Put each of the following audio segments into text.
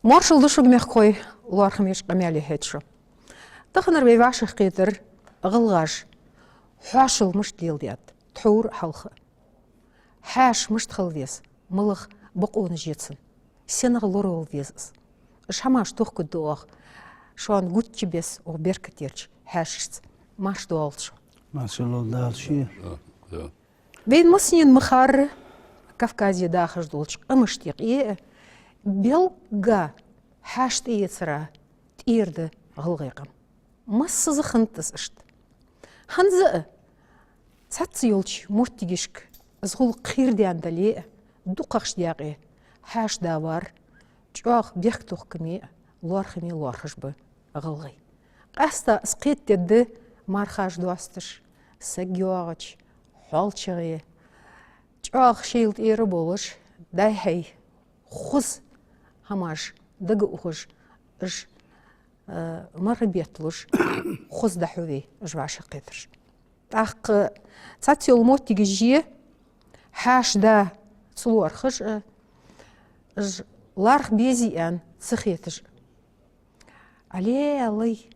Marshall duşu gmekhoy ularxımış qamali hetşo. Taxınar ve vaşıq qedir ğılğaş haşılmış dildiyat. Txur halxı. Haşmış txılvez. Mılıq buqunu jetsin. Senıq lorol vezis. Şamaş toxku doğ. Şu an gutçi bes o berketerç haşist. Marş doğalçı. Maşallah dalşı. Бейн мыснен мыхар Кавказия дахаш долч ымыштек е белга хашт ецра тирді ғылғайқам. Массызы хынтыз ішт. Ханзы цатсы елч мұрттегешк зғыл қирде андале дуқақш дяғи хаш да бар чуақ бек тоқкіме луархыме луархышбы ғылғай. Қаста сқеттеді мархаш дуастыш сагиоғыч Halçığı, çok şeylt eri boluş, dahi xuz hamaş, dıgı uğuş, iş maribetluş, xuz dahuvi, jvaşı qedir. Taqı, tsat yol mottigi jiye, haşda tsuluar xış, larx beziyen sıxetiş. Aley,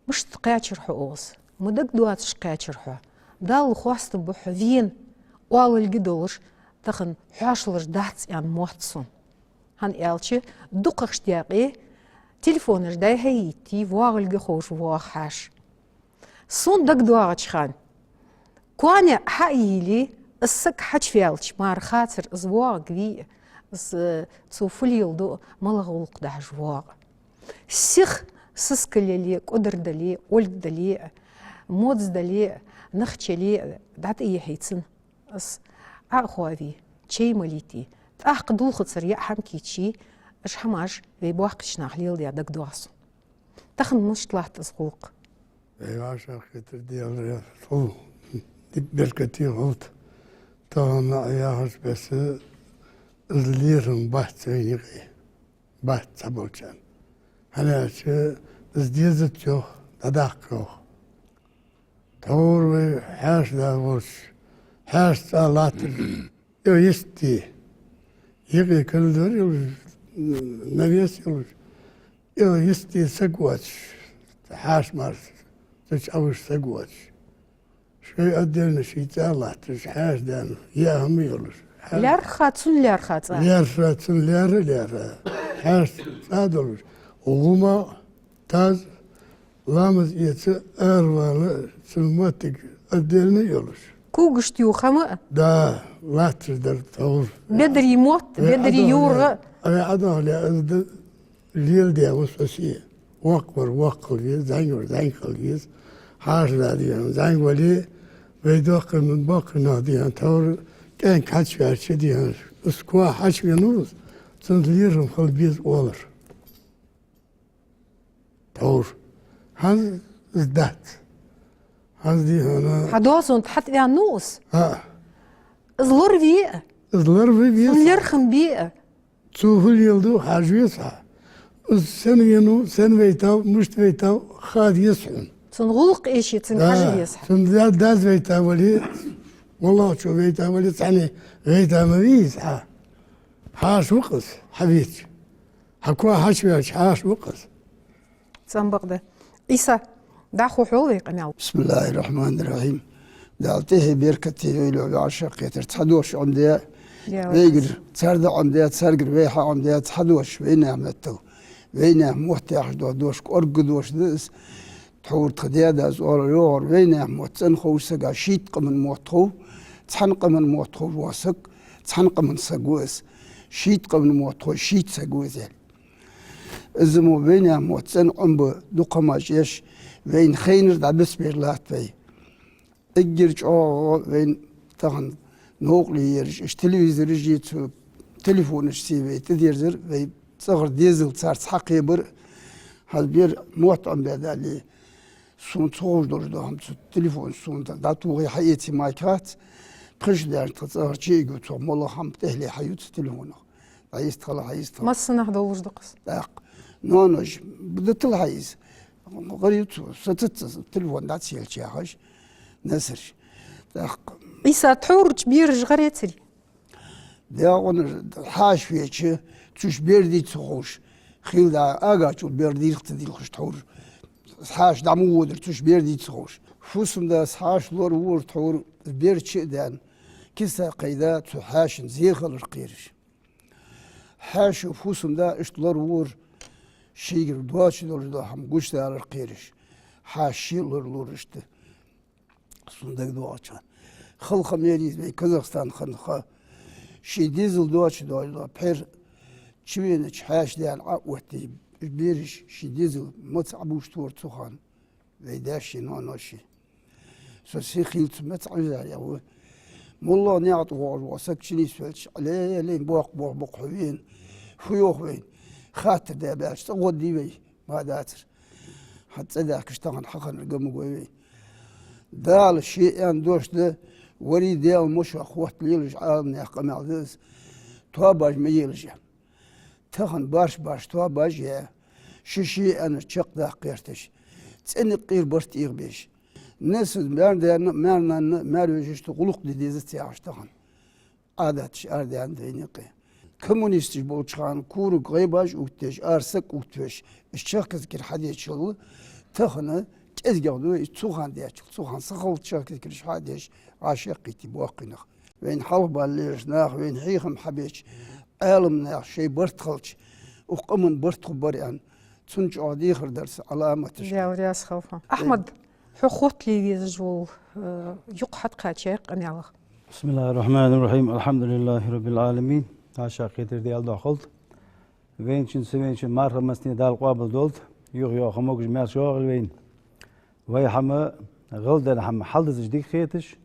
müşt qaçırxu oğuz, mıdık duatış qaçırxu. Dal xwast bu xwien wal gedolsh taxn xwashlsh dats an mohtsun han elchi duqxshtaqi telefonsh day hayti wal gekhosh wa hash son dag duach khan kwana hayli السك حج فيالش مار خاطر زواق في تصوفليل دو ملغولق ده جواق سيخ سسكلي قدر دلي ولد دلي مودز دلي نخشلي دات ايه هيتسن اس اخوافي تشي مليتي تاخ دول خطر يا حمكي تشي اش حماش في بوقش نخليل دي دك دواسو تخن مش طلعت اسقوق ايوا شاخيتر ديال طول دي بركتي غلط تانا اياهش بس الليرن بحث وينيغي بحث سبوچان هلا شو ازديزت جو دداقو تور حاش داوش حاش صالاتر يو يستي يغي كل دور نبيس يو يستي سقواتش حاش مار تشعوش سقواتش شوي أدلنا شي صالاتر حاش دان يا هم يولش لار خاتون لار خاتا لار خاتون لار حاش صادولش وغما تاز لامز يتس أروالا سلماتك أدلنا يولش كوغشتيو خما دا لاتر در تور بدر يموت بدر يورغ أنا أدنى لأ الليل دي وسوسية وقر زنقل يز حاش داديان زنقولي ويدوق من باقي ناديان تور كان كاتش فيها ديان اسكوا حاش فيها نورس تنزليرهم خل بيز أولر تور هذا ازداد هذا دي هنا حدوزون تحت فيها نوس ها ازلور فيه ازلر في بيز سنلرخم بيه تشوفوا يلدو حاجيسها السن ينو سن ويتاو مشت ويتاو خاد يسحن تنغلق ايشي تنحاجة يسحب سن داز ويتاو ولي والله شو ويتاو ولي تعني ويتاو مبيز حاش وقص حبيت حكوا حاش حاش وقص تنبق ده إيسا داخو حولي قنال بسم الله الرحمن الرحيم دالته بركتي ويلو عشق تحدوش عندي ويجر تسرد عندي تسرقر ويها عندي تحدوش وين عملتو وين محتاج دوش أرجدوش دس تحور تخديدا زور يور وين محتن خوسك شيت قمن محتو تحنق من محتو واسق تحنق من سجوس شيت قمن محتو شيت سجوس إزمو وين محتن عم دقماش يش وين خينر دبس بيرلات وين اجرج وين تهن نوقلي يرج تلفزيون جيت تليفون سيبي تديرزر وي صغر ديزل صار حقي بر هل بير موت ام بدالي سون صور دوردام تليفون سون داتوغي حياتي مايكات قشدار تصغر شي قلت والله هم تهلي حيوت تليفونه عايز طلع عايز طلع ما السنة دولش دقس داق نونج بدت العايز غريت ستت التليفون دات سيل حاج نسر داق إيسا تحور كبير جغريتري داغن حاش فيك تش بيردي تخوش خيل دا أجاش وبيردي تدي الخش تور سحاش دعمود تش بيردي تخوش فوسم دا سحاش لور وور تور بيرد شدان كيسا قيدا تحاش زيغل القيرش حاش وفوسم دا اشتلور وور شيغر دواش دور دا هم قوش دا القيرش حاشي لور اشت سندق دواشان خلق ميريز بي كازاخستان خنخا شي ديزل دواش دا بير شوينش حاش دان عقوتي بيرش شي ديزل متعبوش تور تخان ويداشي ناناشي سوسي خيلت متعزا يا والله نعط وسك شني سوالش عليه لين بوق حوين فيوخ وين خاطر دا باش تقود دي بي ما داتر حتى ذاك اشتغل حقن القم قوي دال الشيء ان دوش ده وري ديال مش اخوات ليلج عالم يقم عزيز تواباج ميلج تخن باش تواباج يا شي انا تشق دا قيرتش تسني قير برت يغبيش الناس ما يجيش تقلق دي زتياش تخن عاداتش اردي عندي قي كومونيست بولشان كورو غيباج وتش ارسك وتش الشاكز كر حديث شغل تخن تزغدو تسوخان دياش تسوخان سخول تشاكز كر حديث عاشقتي بوقنا وين حلب الليش ناخ وين حيخم حبيش عالم ناخ شي برتخلش وقمن برتخبريان تنج عادي درس علامة يا ورياس خوفا أحمد حقوق لي زجول يقحط قاتشيق أنيالغ بسم الله الرحمن الرحيم الحمد لله رب العالمين عاشا قيتر ديال داخلت وينشن سوينشن مارة مسني دال قابل دولت يغ خموك جميع شغل وين وي حما غلدن حما حلدز جديك خيتش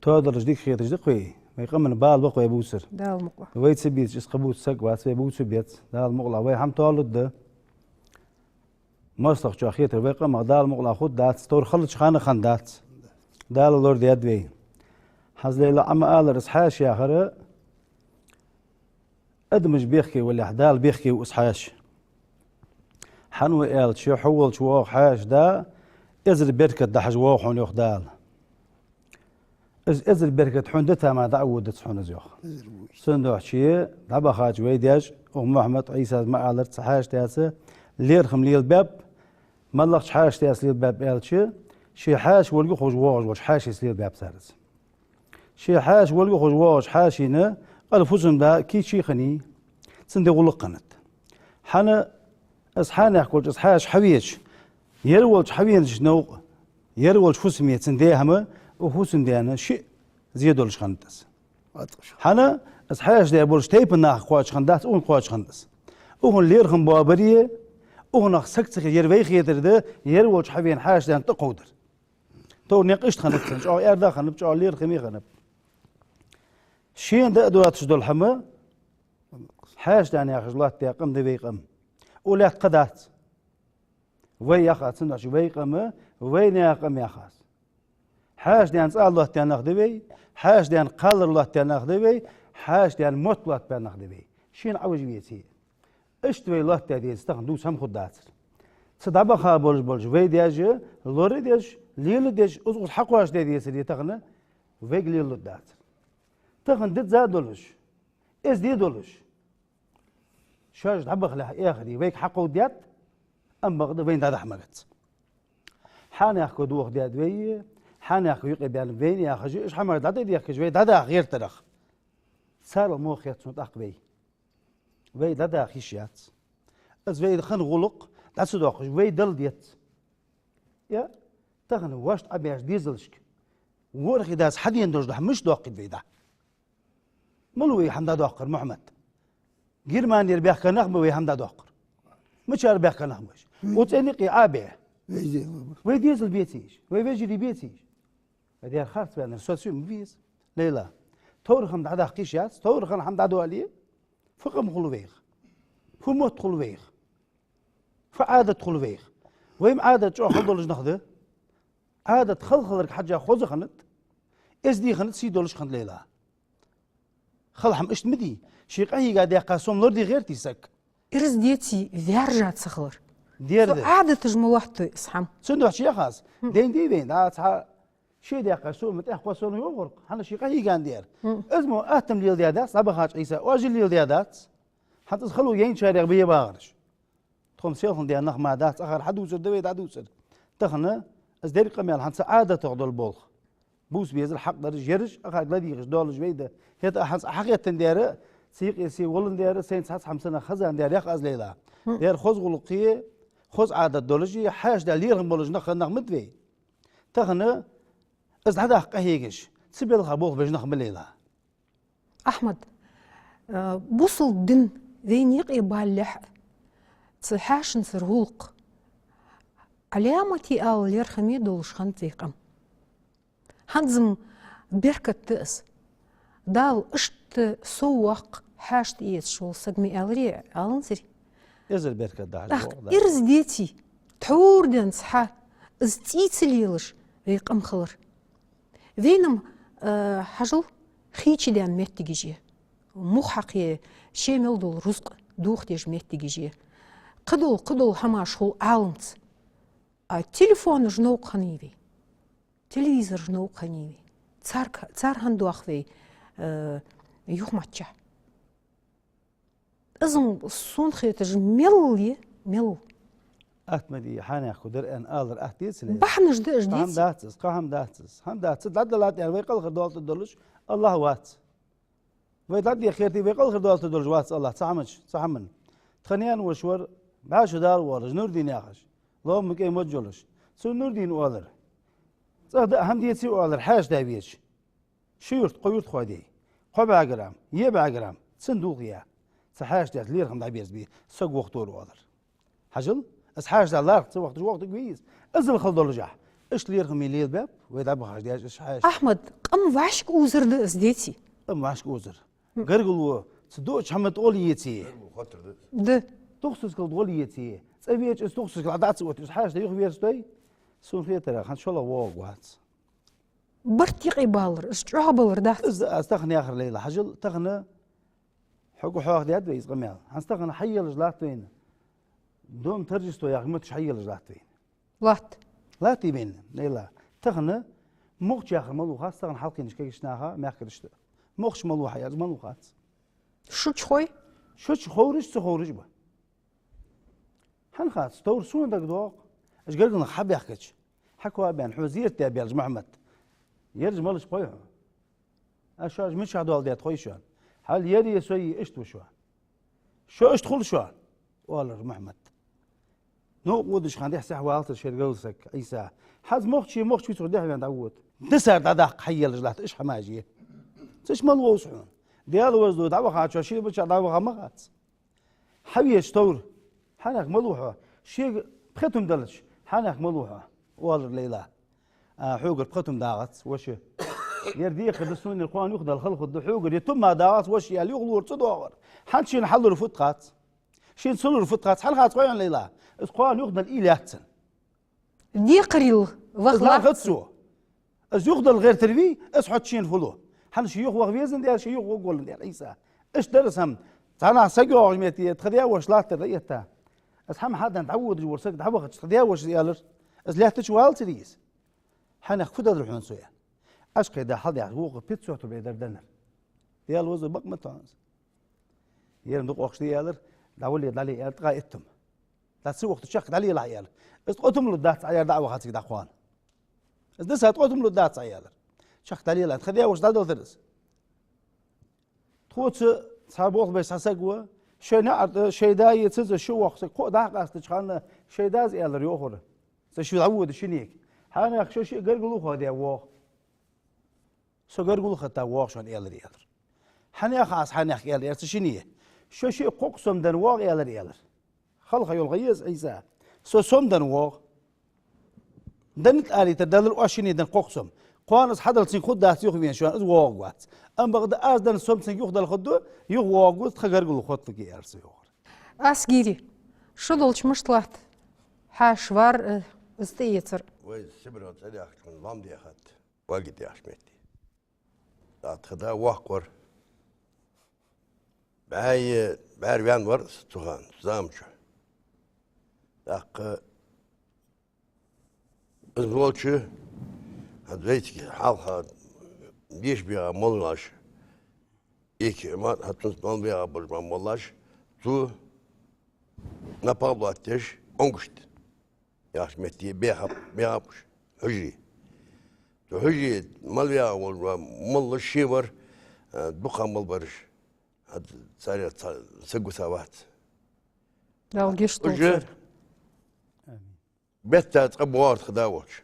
تودر جديك خيتش دقوي ويقمن بال بقوي بوسر دال مقلع وي تسبيت اسقبوت سق واسبي بوسر بيت دال مقلع وي حم تولد مصلح جو خيتر ويقم دال مقلع خود دات ستور خلط خانه خندات دال لور دياد وي حزلي عما آل رسحاش يا خرا ادمج بيخكي ولا حدال بيخكي واسحاش حنوي آل شو حول شو حاش دا ازر بركة دحج ووحون يوخ دال ازر بركة حندتها ما دعودت حون زيوخ صندوق شي دابا خاج ويداج ومحمد عيسى ما آل رسحاش تاسه ليرخم ليل باب ما لقش حاش تاس ليل باب آل شي حاش ولقو خوش واش حاش يسليل باب سارز شي حاش ولقو خوش واش حاشينا قال فوزم دا كي شي خني سندي غلقنت حنا اسحان يحكوا اسحاش حويج يرولج حويج شنو يرولج فوسمية سنديهما وفوسم ديانا شيء زيادولش خندس حنا اسحاش دا بولش تيب ناخ قواش خندس اون قواش خندس اون ليرخم بابريه اون سكت يرويخ يدرد يرولج حوين حاش دان تقودر تو نقشت خندس او اردا خنب او ليرخمي خنب شين دا ادوات شدول حما حاش دان يا خجلات تيقم دي بيقم ولا قدات وي يا خاص نش بيقم وين يقم يا خاص حاش دان صال الله تناخ دبي حاش دان قال الله تناخ دبي حاش دان موت الله تناخ دبي شين عوج بيتي اشتوي الله تدي استخدم دوس هم خدات صدابا خابولج وي دياج لوري دياج ليل دياج از حقواش دي يسري تغنى ويق ليل دات تغن دت زادولش از دي دولش شاج دبخ له اخري ويك حقو ديات اما وين هذا حمقت حان ياخذ دوخ ديات وي حان ياخذ يقبل وين ياخذ ايش حمر دات دي ياخذ وي دادا غير ترخ صار موخ يتصنط اقبي وي دادا خيشيات از وي خن غلق دات دوخ وي دل ديت يا تغن واش ابياش ديزلشك ورخي داس حد يندوج مش دوق فيدا ملوي حمدا دوقر محمد جيرمان يربيح كنخم وي حمدا دوقر مش يربيح كنخم وتنقي عابه وي ديزل بيتيش وي بيجري بيتيش هذه خاص بان السوسيو مفيس ليلا تورخم دعدا قيشات تورخم حمدا دوالي فقم خلويخ فموت خلويخ فعادة خلويخ ويم عادة شو خلدولج نخذه عادة خلخلك حاجة خوزة خنت اس دي خنت سيدولش خنت ليلا خلحم اشت مدي شيق اي قاعد يقاسوم لوردي غير تيسك إرز ديتي فيرجات سخلر دير ده عادة تجمع وقت اسحم سندوح شي خاص دين دي بين دا شي دي قاسوم مت اخواسون يغرق حنا شيق اي قاعد دير ازمو اهتم ليل ديادات صباح عيسى واجي ليل ديادات حتى خلوا ين شارع بيه باغرش تقوم سيلهم دي نخ ما دات اخر حدوسر دويد عدوسر تخنا از دير قميل حنس عاده تغدو البولخ بوس بيزل حق درج يرج اخر لدي غش دول جويده هيت حنس حقيقه دير سيق يسي ولن دير سين ساعه 50 خزان دير يخ از ليلا دير خوز غلقيه خوز عاده دولجي حاج دا ليرهم بولج نخ مدوي تخنا از هذا قهيجش سبيل خبوخ باش نخ ليلا أحمد بوصل دن ذين يقي باللح تحاشن سرهوق علامتي آل يرخمي دولش خنتيقم هنزم بركة تأس دال اشت سوق حاشت إيس شول سقمي آلري آلنسري يزل بركة داعش إرز ديتي تحور دن صحا إز تيتسليلش ريقم خلر ذينم حجل خيتشي دان مهتجيجي محقية شامل دول رزق دوختيج مهتجيجي قدول هماش هو عالمت التليفون جنوق خنيوي تلفزيون جنوق خنيوي تار هندو أخوي يوم ماتشا إذن صون خيتج مل أكمدي حاني خدر أن آلر أهتيس ليه بحنش داش هم ديتي داتس هم داتس لعد يعني ويقل خدوالت الدولش الله وات ويتعدي خيرتي ويقل خدوالت الدولش وات الله صحمن تخنيان وشور بعشو دار ورج نور دين ياخش لو مكي مجولش سو نور دين والر صاد هم ديتي والر حاش دابيش شيرت قيورت خودي قبع جرام يبع جرام صندوق يا صحاش دات لير هم دابيز بي سوق وقتور والر حجل اسحاج دالار تصور وقت كويس ازل خلدولجح اش لير هم يليل باب ويدعب خاش دياش اش حاش أحمد قم واشك وزر داس ديتي معاش كوزر قرقلو صدوش هم تقوليتي ده تخصص كل تقوليتي صبيش تخصص كل عدات وقت اش حاش ديخ بيرستي سون في ترى خان شاء الله واق وات برتيقي بالر اشتراها بالر داخت استخني اخر ليله حجل تغنى حقو حواخ دياد بيز قميال هنستغنى حي الجلاتين دوم ترجستو يا اخي ما تشحي الجلاتين لات لا تبين ليلا تغنى مخش يا اخي ملوخات استغنى حلقين اش كيشناها ما ياكلش مخش ملوحه يا ملوخات شو تشوي شو تخورج به هنخات ستور سون دك دوق اش قالنا حب يحكيش حكوا بين حوزير تابع محمد يرج مالش قوي اشاج مش عدول ديت خوي شو هل يدي يسوي اشتو شو اشتخل شو والله محمد نو ودش خاندي حسح والت شرقوسك عيسى حز مخش في سعوديه عند عود نسر داق حي الجلات ايش حماجي ايش مالو وسعون ديال وزدو دعوه خاطر شي بتش دعوه مخات حبي ستور حنك ملوحه شي بختم دلش حنك ملوحه والله ليلى حوق بختم داغت وش يردي خدسون القوان ياخذ الخلق الدحوق يتم داغت وش يلي يغلور تدور حنشي نحلوا الفتقات شي نسلوا الفتقات حل خاطر قوان ليلى القوان ياخذ الإيلاتن دي قريل لا خدسو از ياخذ الغير تربي اصحى تشين فلو حنشي ياخذ فيزن ديال شي ياخذ قول ديال عيسى ايش درسهم انا سجوا ميتي تخديا واش لا تريتا اسحم حدا نتعود جور سك دعوه تخديا واش يالر از لا تشوال تريس حنا خفدا الحون سويا اشقي دا حد يحقوق بيتسو تو بيدر دنر ديال وز بق متانس يال ندق وقت يالر داولي دالي التقى اتم لا تسوي وقت شق دالي لا يال اسقطم له دات عيار دعوه خاطك داخوان از دس هتقطم له دات عيالر شق دالي لا تخديا واش دال درس تخوت صابوخ بس حسقوا شيء شيدا يتز شو وقت كو دا قاست خان شيدا يالر يوخر شو عود شنيك حنا شو شيء قرقلو خدي ووخ سو قرقلو ختا ووخ شون يالر حنا خاص حنا يالر شنيه شو شيء قوقسم دن ووخ يالر خلق يلغيز عيسى سو سوم دن ووخ دنت آلي تدلل واشني دن قوقسم قوانس حدل تين خد دات يوخ بين شوان از ووخ وات ام بغد از دن سوم تين يوخ دل خدو يوخ ووخ وات خقرقلو خط لك يارس يوخ اسجيري شو دولش مشطلات حاشوار استيتر ويز سبرو تسالي اخت لام دي اخت واجد دي احمدي لا تخدا وقر باي بيان ورس تخان زامش داق الولش هدويتك حالها بيش بيها مولناش إيك ما هتنس مال بيها برجمان مولناش تو نبابلو أتش أنقشت ياش متي بيهابش هجري تو هجري ماليا ومال الشيور بقى مال برش هاد ساري سقو سوات دال جشتو وجه بيتا تقبوارت خداوش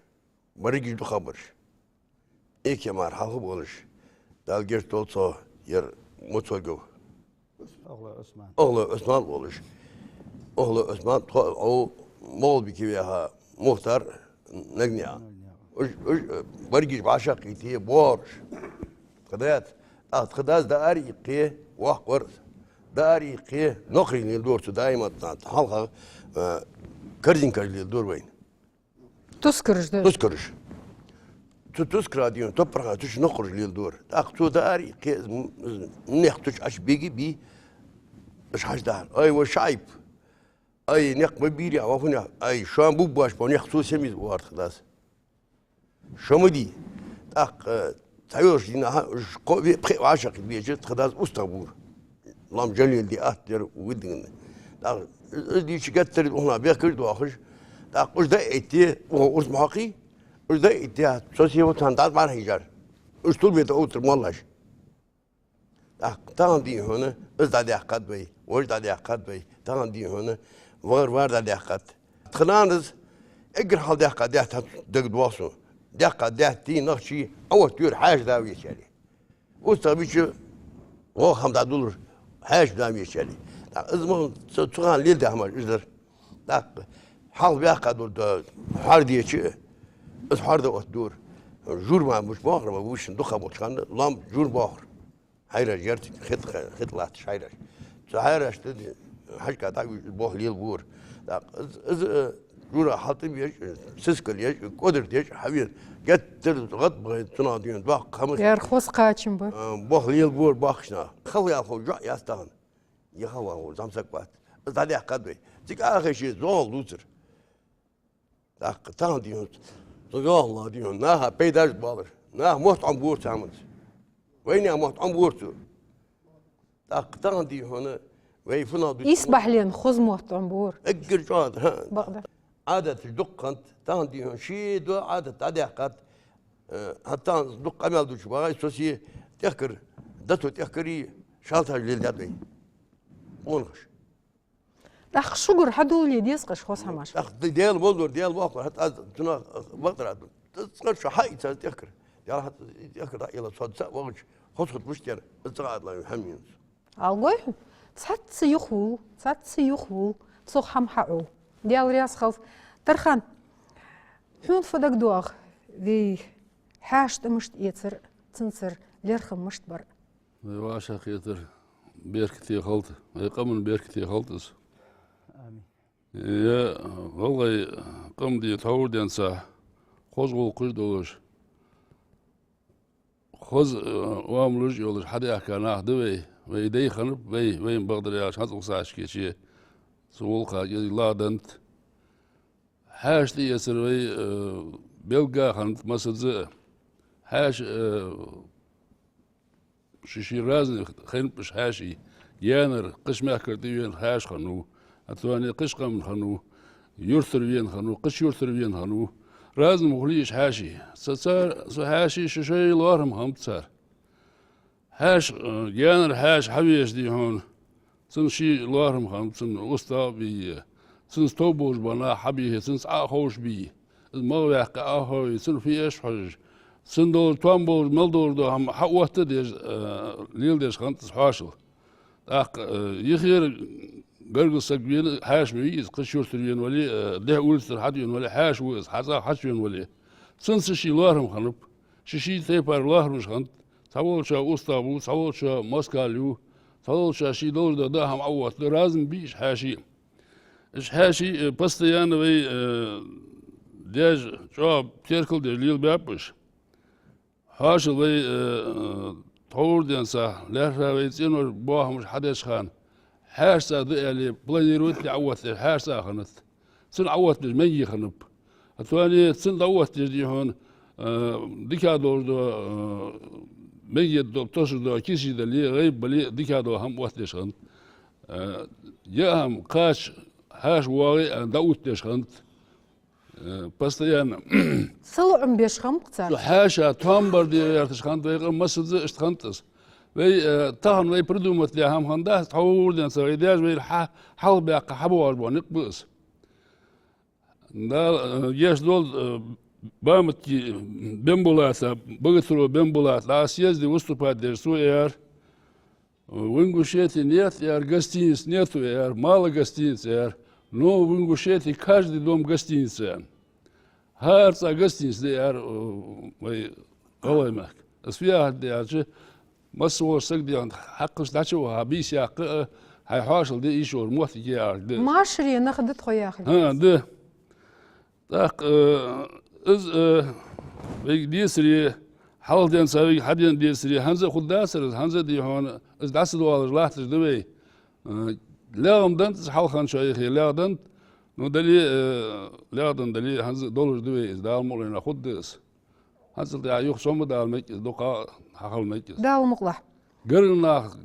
مريجي بخبرش إيك يا مار حالو بولش دال جشتو صو ير متوجو أغلى عثمان بولش أغلى عثمان أو مول بكيها مختار نجنيا مريجي بعشق يتي بورش خدات خداز داري قيه وحقر داري قيه نقري للدور دائما حلقة كرزين كرز للدور وين تسكرش ده تذكرش تذكر ديون تبرع تش نقرج للدور أخذ داري قيه نختش أش بيجي بي إيش حاج دار أي وشعيب أي نقم بيري عوفنا أي شام بوباش بنختو سميز وارد خلاص شو مدي تايوش دينا قوي بخي عاشق بيجت خلاص أستغبور لام جليل دي أهتر ودين دي شكتر هنا بيكر دواخش وش ده إتي وش محقي وش ده إتي سوسي وتندات ما هيجار وش طول بيت أوتر مالش تان دي هنا إز ده عقد بي وش ده عقد بي تان دي هنا وار ده عقد خلانز اجر حال ده عقد ده دق دواسو ده عقد ده تي نخشي أول تير حاج ده ويشالي وستبيش هو $5 حاج ده ويشالي إزمن تسوان ليل ده همش إزر حال بيعقد وده حار دي شيء إز حار ده وتدور جور ما مش باخر ما بوش ندخل متخان لام جور باخر حيرة جرت خط لات حيرة حيرة تدي حاجة كذا باخ ليل بور إز جور حاطين بيش سسكل يش قدر يش حبيب جت غط بغي تنادين باخ خمس يا رخوص قاچم با باخ ليل بور باخشنا خلي أخو جا يستان يخوا هو زمسك بات إز هذا قدوي تيك آخر شيء زول لوتر تان ديون الله ديون ناها بيداش بالر ناه موت عم بور تعمل وين يا موت عم بورتو تان دي هنا ويفنا يسبح لين خذ موت عمبور اجر جاد ها بقدر عادة الدقنت تان دي هون شي دو عادة عادة قد حتى دق عمل دوش باغي سوسي تذكر دتو تذكري شالتها للدبي ونخش داخ شجر حدو اللي ديسقش خوص هماش ديال بولدور ديال باقر حتى تنا بقدر تصغر شو حي تذكر يا راح تذكر الى صد ساعه وقت خصت مشتر الصغار الله يحميهم الغوي تسات سيخو تصخ حم حقو ديال رياس خوف ترخان حون فدك دوغ ذي حاشت مشت يتر تنسر ليرخم مشت بر واشا خيتر بيركتي خلط يقمن بيركتي خلطس يا والله قم دي تهور دي انسا خوزغو قردولش خوز واملوش يولش حدا يحكي دوي ويدي خنب وين بقدر ياش هاتو ساش كيشي سولقا يلا دنت حاش دي يسروي بيلقا خنت مسد حاش شيشي رازن خنب مش حاشي يانر قش ماكر ديوين حاش خنو أتواني قش قم خنو يرثر وين خنو قش يرثر وين خنو رازن مخليش حاشي سار حاشي ششي لارهم هم صار حاش يانر حاش حبيش دي هون سن شي لارهم خم سن وسطا بي سن ستوبوش بنا حبيه سن آخوش بي المواقع آخوي سن في إيش حج سن دول توامبوش ملدور دو هم حوته ديش ليل ديش خنتس حاشل يخير قرق سقبين حاش ميز قشور ترين ولي ده أولستر حدين ولي حاش ويز حزا حشين ولي سنس شي لارهم خنب شي تيبار لارهم خنت تقول شا أستابو تقول شا مسكاليو تقول شا شي دور ده هم عوض لازم بيش حاشي إيش حاشي بس يعني وي ديج شو بتركل دليل بابش حاشل وي طور دينسا لا ويتينو بواه مش حدش خان حاشا اللي بلانيروت اللي عوض حاشا خنت سن عوض مي خنب الثاني سن عوض دي هون ديكادور دو مي دو توش دو كيسي دلي غيب بلي ديكادو هم وقت خن ياهم قاش هاش واقي داوت يشخنت постоянно صلعم بيشخم قتال حاشا تامبر دي يرتشخنت ويقر مسد اشتخنتس وي تاهن وي بريدومت لي هم خنده تحور دي سويداج وي حال بيق حبو اربو نقبس دا يش دول بامتي بمبولاسا بغترو بمبولات لا съезди выступать дерсу яр в Ингушетии нет яр гостиниц нету яр мало гостиниц яр но в Ингушетии каждый дом гостиница هارت أغسطس ديار قويمك أسفيا ديار مسوور سقدي عند حقش داشوا هابيس يا هاي حاصل دي إيشور موت يار دي ماشري ناخدت خويا ها دي تاق إز ديسري حال دين سوي حدين ديسري هنزة خد داسر هنزة دي هون إز داسر والله جلاتش دوي لا دنت حال خان شيخي لا دنت نو دلي لاغدن دلي هنز دولار دوي از دال مولنا خدس هنز دا يوخ سوم دال ميك دوقا حقل ميك دال مقلح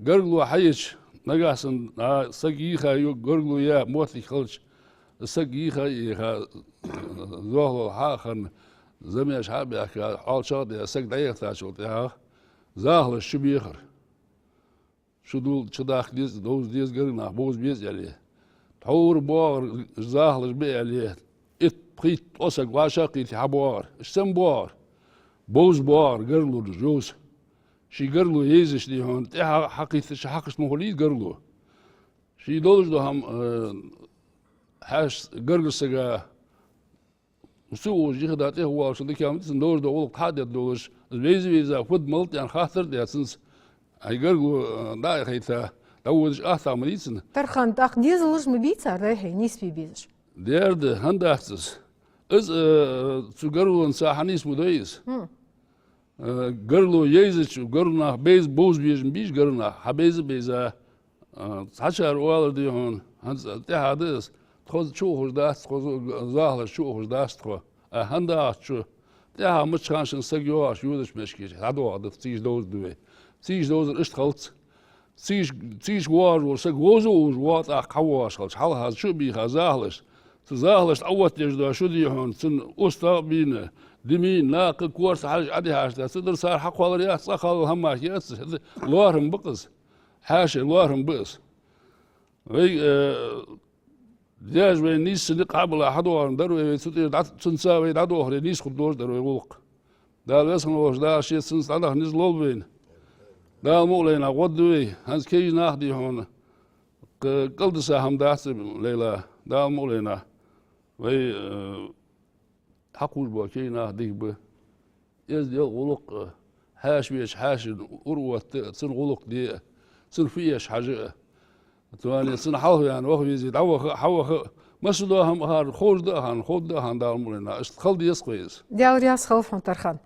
قرلو حيش نغاسن سقيخا يو قرلو يا موتي خلش سقيخا يخا زوهلو حاخن زمي اشحاب يا حال شاد يا سق دايق تاشوت يا زاهل الشبيخر شو دول شداخ ديز دوز ديز قرنا بوز بيز يلي تحور بوار زاهلش بيعليه ات بخيت أسق واشاقي تحبوار اشتم بوار بوز بوار قرلو جوز شي قرلو يزش دي هون تيها حقيت حقش مهوليد قرلو شي دولش دو هم حاش قرل سقا وسوو جيخ داتيه هو شو دي كامتسن دولش دو أولق حاديت دولش الويزا فود ملت يعني خاطر دي سنس هاي قرلو داي خيتا داودش مديسن ترخان تاق ديزلش مبيتسا رايحي نيسبي بيزش ديرد هنداختس از تقرلو ساحنيس مدويس قرلو يزش قرلنا بيز بوز بيجن بيش قرلنا حبيز بيزا حشر والر دي هون هنز تحدث تخوز شوخش داست تخوز زاهل شوخش داست خو هنداخت شو تها مش خانشن سجواش يودش مشكيش هادو عدد تيج دوز دوي تيج دوز اشتغلت تيج وار ورسق وزوج وات قواش خلش حال هذا شو بيخا زاهلش تزاهلش أوت يجدا شو دي هون سن أستا بينا دمين ناق كورس حاج عدي هاشتا صدر صار حق والله يا صخل هماش ياس لوارهم بقص حاشا لوارهم بقص وي دياج وين نيس سنق قبل أحدهم دروا يسوي تنساوي دادو هري نيس خدور دروا يقولك دا لسنا وش دا شيء سنس عندك نزلول بين دا مولينا غدوي هنز كي ناخدي هون قلد ساهم داس ليلى دا مولينا وي حقوش بو كي ناخدي ب يز غلق هاش بيش هاش أروت سن غلق دي سن فيش حاجة تواني سن حاول يعني وهو يزيد حوا مسدوهم هار خوش دهان خود دهان دا مولينا اشتخل دي يسقيس ديال رياس خلف ترخان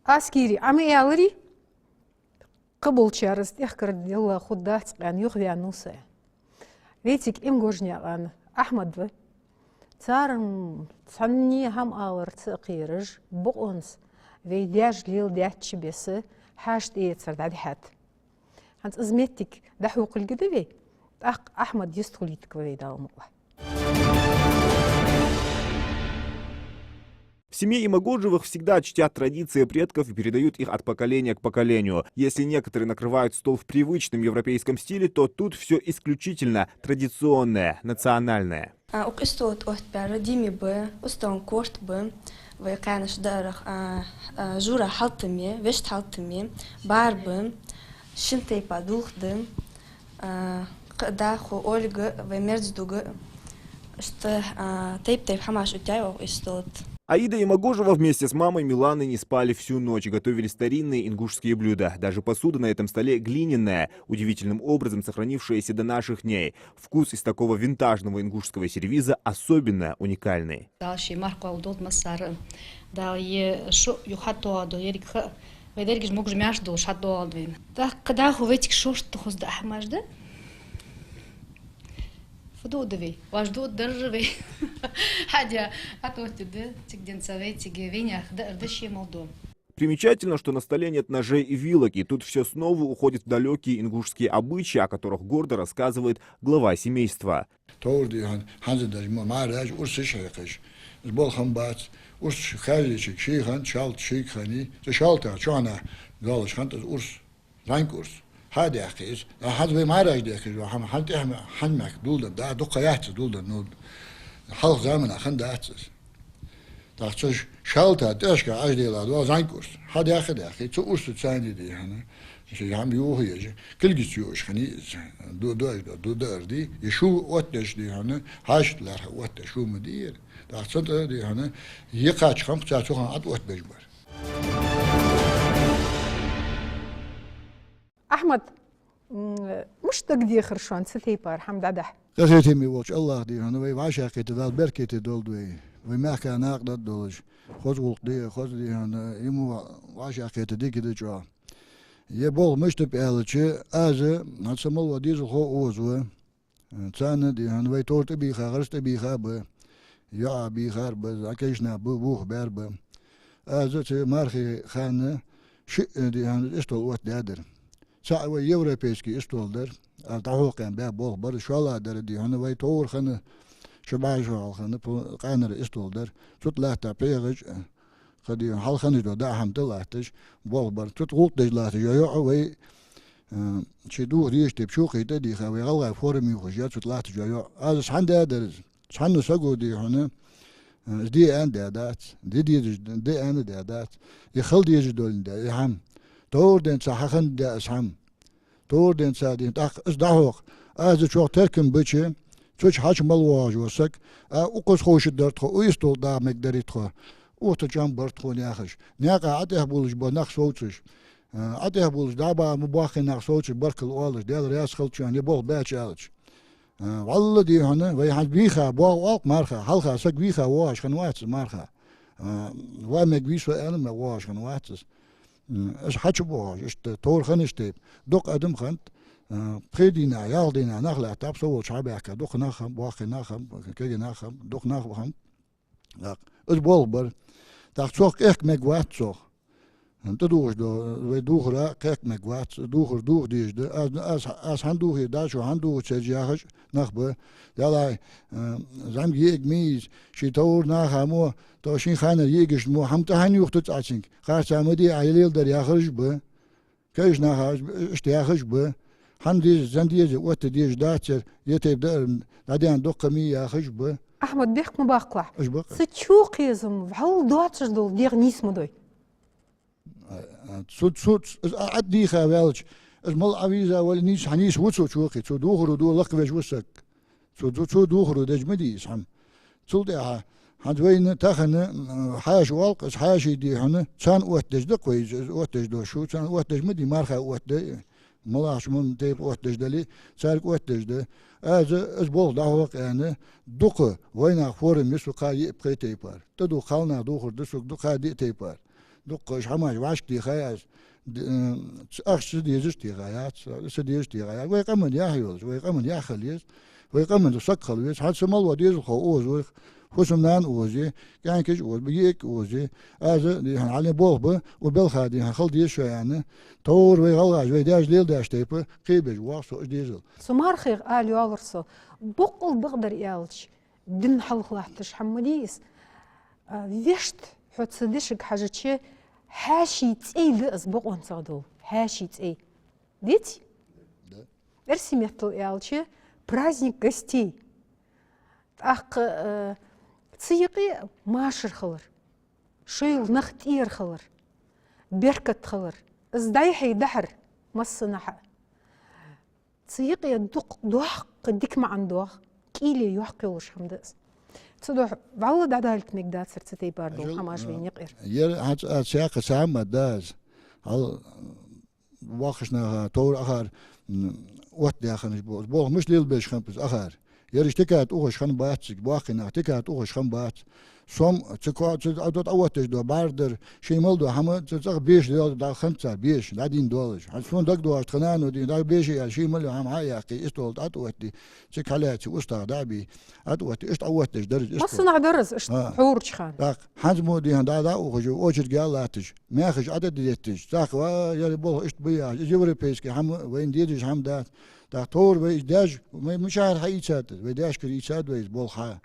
اسكيري عمي يالري قبل شارس يحكر ديال خدات يعني يخذي عن نصه ويتك ام غوجنيا انا احمد و تارن تصني هم اور تقيرج بقونس ويداج ليل داتش بس حاجت ايه تصرد حات هانت ازمتك دحوق القدوي احمد يستخليتك ويدا المقوى В семье Имагоджевых всегда чтят традиции предков и передают их от поколения к поколению. Если некоторые накрывают стол в привычном европейском стиле, то тут все исключительно традиционное, национальное. Аида Имагожева вместе с мамой Миланой не спали всю ночь, готовили старинные ингушские блюда. Даже посуда на этом столе глиняная, удивительным образом сохранившаяся до наших дней. Вкус из такого винтажного ингушского сервиза особенно уникальный. فدودوي واجدود درجوي حاجة أتوتد تقدر تسوي تجيبيني أخذ أردشي موضوع Примечательно, что на столе нет ножей и вилок, и тут все снова уходит в далекие ингушские обычаи, о которых гордо рассказывает глава семейства. Dachtjes schalta deska ajdela do zankurs. Had ja gedacht, zo oest zijn die han. Ze gaan bij ogen je. Kilgis je schani do die. Je scho wat des die han. Haastler wat de scho me die. Dacht zo die han. Je gaat scham zo gaan at wat bezbar. أحمد مش تقدي خرشان ستيبار حمد عده Gezet me wat Allah die han. Wij was ik het wel berkete dol doe. We merken naar dat dus. God die han. Iemand was ik het dikke de ja. Je bol moest op eltje. Aze, had ze mal wat deze go ozo. Tsane die han wij tot bi garste bi gabe. Ja bi garbe. Zakeshna boeg berbe. Aze ze marge gaan. Die han is toch wat dader. Sa we Europese is toch daar. Al kan bij bol bar shola daar die han wij toor gaan. شبعش هالخن قانر استولدر تطلع تبيغج خدي هالخن دو دا هم طلعتش بولبر تطغوط دج لاتش يا وي شدو ريش تبشوخي تدي خوي غلا فورمي خجات تطلعت يا هذا شحن دادر شحن سقو دي هنا دي ان دادات دي ان دادات يخل دي جدول دا يهم تور دين صحخن دا اسهم تور دين سادين تاخ اس داهوق از شو تركم بچه Zoals had malwaaj was ik, ook schoos je dat gewoon is toch daar met dat gewoon, ook dat Jan Bart gewoon nergens. Nergens had hij boels bij nacht zoetjes, had hij boels daarbij moet wachten nacht zoetjes, barkel alles, deel reis geldje en je bol beetje alles. Alle die hadden, wij hadden wie gaan, bol ook maar gaan, halga zeg wie gaan was gaan wachten maar gaan. Wij met wie zo en met was gaan wachten. Is had je boos, is de toer gaan is de, dok adem gaan. Predina, Yaldina, Nachlat, absoluut Shabaka, doch Nacham, Wache Nacham, Kege Nacham, doch Nacham. Het bolber, dat zag echt met wat zo. En dat doe je, wij doen er kijk met wat, doe die is de, als han doe je dat zo, han doe het zes jaar, nachbe, ja, zijn je ik mis, shitoor nachamo, dat zien gaan er jegens mo, ham te han jucht het aanzien. Gaat samen die aileel der jagers be, keus nach stergers be. Han die zijn die wat die is dat je hebt daar dat aan dokkamie ja خشبه أحمد بيحك مباقلة ستشوق يزم هل دواتش دول ديغنيس مدوي سوت عدي خوالج از مال عويزة ولا نيس حنيس وتسو شوقي سو دوغرو دو لق ويش وسك سو دوغرو دجمدي سام سو ده هادوين تاخن حاش والق اس حاشي دي هنا سان وات دجدق ويز وات دجدو شو سان وات دجمدي مارخا وات ملاش من تيب وات دجدلي سارك وات دجد از بول داوق يعني دوق وين فورم مسوقا يبقى تيبار تدو خالنا دوغر دسوق دوقا دي تيبار دوق شحماش واش دي خياس أخش ديجش دي غايات سديجش دي غايات ويقمن يا هيوز ويقمن يا خليس ويقمن سق خليس حد سمال وديز خو اوز خصمنان اوزي كان كيش اوز بيك اوزي از دي على بوغ وبلخا دي خل دي شو يعني تور ويغلاج ويداج ليل داش تيب قيبج واصو ديزل سمار خير قال يالرسو بقل بقدر يالش دن حلق لاحتش حمديس فيشت حد صديشك حاجة شي هاشي تأي لأس بقون صادو هاشي تأي ديتي ارسي مثل يالشي праздник гостей ақ цыйқи машыр қылыр шыйл нақтир қылыр беркат қылыр іздайхи дәхір массынаха цыйқи дуақ дик маан дуақ киле юақ қылыш хамдыз تدو والله دادالت مقدار سرتي باردو خماش بين يقير ير هات سياق سام داز هل واخشنا تور اخر وقت داخل بول مش ليل باش خمس اخر يرش تكات أوغش خن بات باقينا تكات أوغش خن بات سوم تكات أدوت أوتش دو باردر شيء ملدو هم تزغ بيش دا خمسة بيش دا دين دولش حسون دق دو أشتخنان ودين دا بيش يا شيء ملدو هم هاي أخي استولت أتوتي تك حالات وسط دابي أتوتي إست أوتش درج ما صنع درز إست حورش خان داق حزمو دين دا أوغش أوجر جالاتش ما يخش عدد ديتش داق يا بول إست بيا جبر بيسك هم وين ديدش هم دا دا تور ويش داج مش عارف حيتساد ويداش كريتساد ويش بول خا